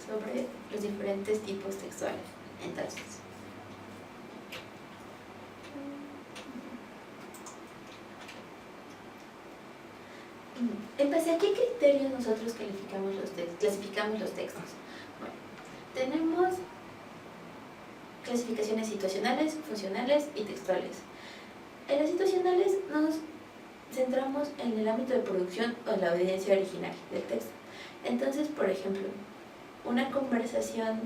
sobre los diferentes tipos textuales. Entonces, ¿en base a qué criterios nosotros clasificamos los textos? Bueno, tenemos clasificaciones situacionales, funcionales y textuales. En las situacionales nos centramos en el ámbito de producción o en la audiencia original del texto. Entonces, por ejemplo, una conversación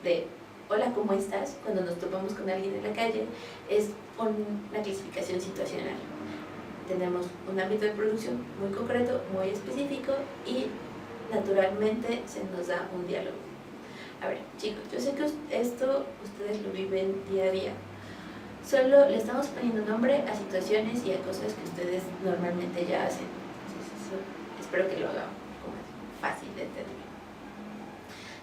de hola, ¿cómo estás? Cuando nos topamos con alguien en la calle es una clasificación situacional. Tenemos un ámbito de producción muy concreto, muy específico y naturalmente se nos da un diálogo. A ver, chicos, yo sé que esto ustedes lo viven día a día. Solo le estamos poniendo nombre a situaciones y a cosas que ustedes normalmente ya hacen. Entonces, eso, espero que lo hagan como fácil de entender.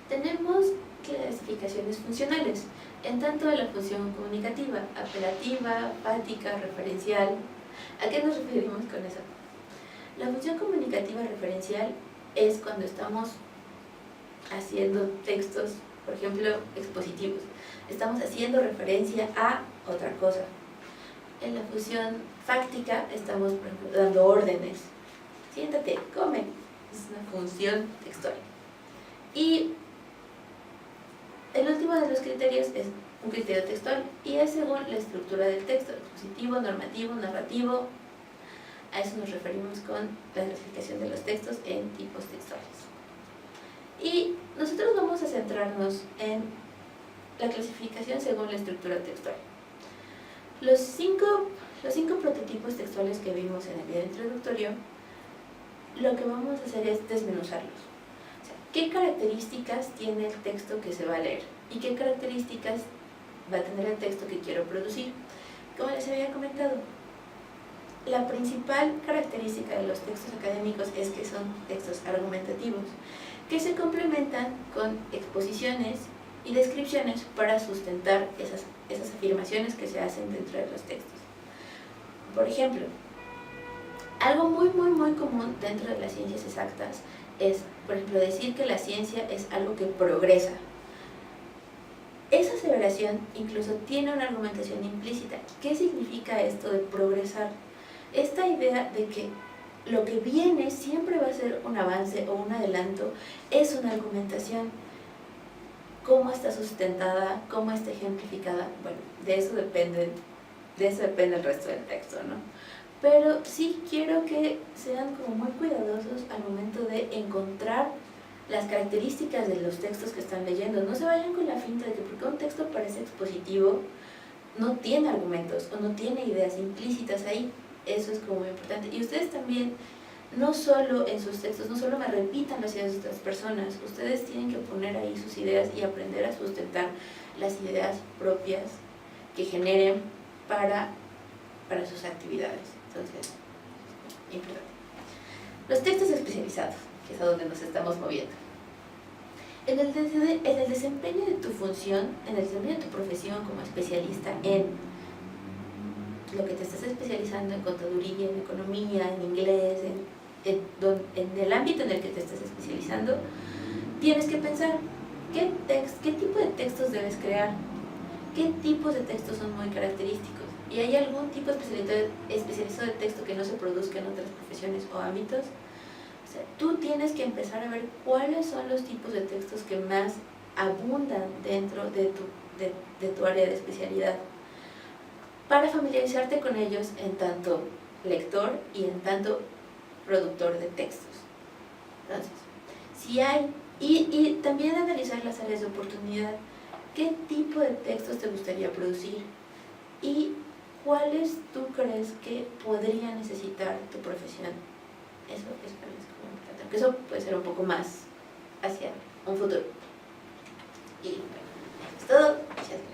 Tenemos clasificaciones funcionales, en tanto de la función comunicativa, apelativa, fática, referencial. ¿A qué nos referimos con eso? La función comunicativa referencial es cuando estamos haciendo textos, por ejemplo, expositivos. Estamos haciendo referencia a otra cosa. En la función fáctica estamos, por ejemplo, dando órdenes. Siéntate, come. Es una función textual. Y el último de los criterios es un criterio textual y es según la estructura del texto, expositivo, normativo, narrativo. A eso nos referimos con la clasificación de los textos en tipos textuales. Y nosotros vamos a centrarnos en la clasificación según la estructura textual. Los cinco prototipos textuales que vimos en el video introductorio, lo que vamos a hacer es desmenuzarlos. O sea, ¿qué características tiene el texto que se va a leer? ¿Y qué características va a tener el texto que quiero producir? Como les había comentado, la principal característica de los textos académicos es que son textos argumentativos, que se complementan con exposiciones y descripciones para sustentar esas afirmaciones que se hacen dentro de los textos. Por ejemplo, algo muy común dentro de las ciencias exactas es, por ejemplo, decir que la ciencia es algo que progresa. Esa aseveración incluso tiene una argumentación implícita. ¿Qué significa esto de progresar? Esta idea de que lo que viene siempre va a ser un avance o un adelanto es una argumentación. ¿Cómo está sustentada? ¿Cómo está ejemplificada? Bueno, de eso depende el resto del texto, ¿no? Pero sí quiero que sean como muy cuidadosos al momento de encontrar las características de los textos que están leyendo. No se vayan con la finta de que porque un texto parece expositivo no tiene argumentos o no tiene ideas implícitas ahí. Eso es como muy importante. Y ustedes también, no solo en sus textos, no solo me repitan las ideas de otras personas, ustedes tienen que poner ahí sus ideas y aprender a sustentar las ideas propias que generen para sus actividades. Entonces, importante. Los textos especializados, que es a donde nos estamos moviendo. En el desempeño de tu función, en el desempeño de tu profesión como especialista en lo que te estás especializando, en contaduría, en economía, en inglés, en el ámbito en el que te estás especializando, tienes que pensar qué tipo de textos debes crear, qué tipos de textos son muy característicos, y hay algún tipo especializado de texto que no se produzca en otras profesiones o ámbitos. O sea, tú tienes que empezar a ver cuáles son los tipos de textos que más abundan dentro de tu área de especialidad, para familiarizarte con ellos en tanto lector y en tanto productor de textos. Entonces, si hay, y también analizar las áreas de oportunidad, qué tipo de textos te gustaría producir y cuáles tú crees que podría necesitar tu profesión. Eso es para mí como importante, aunque eso puede ser un poco más hacia un futuro. Y bueno, eso es todo. Muchas gracias.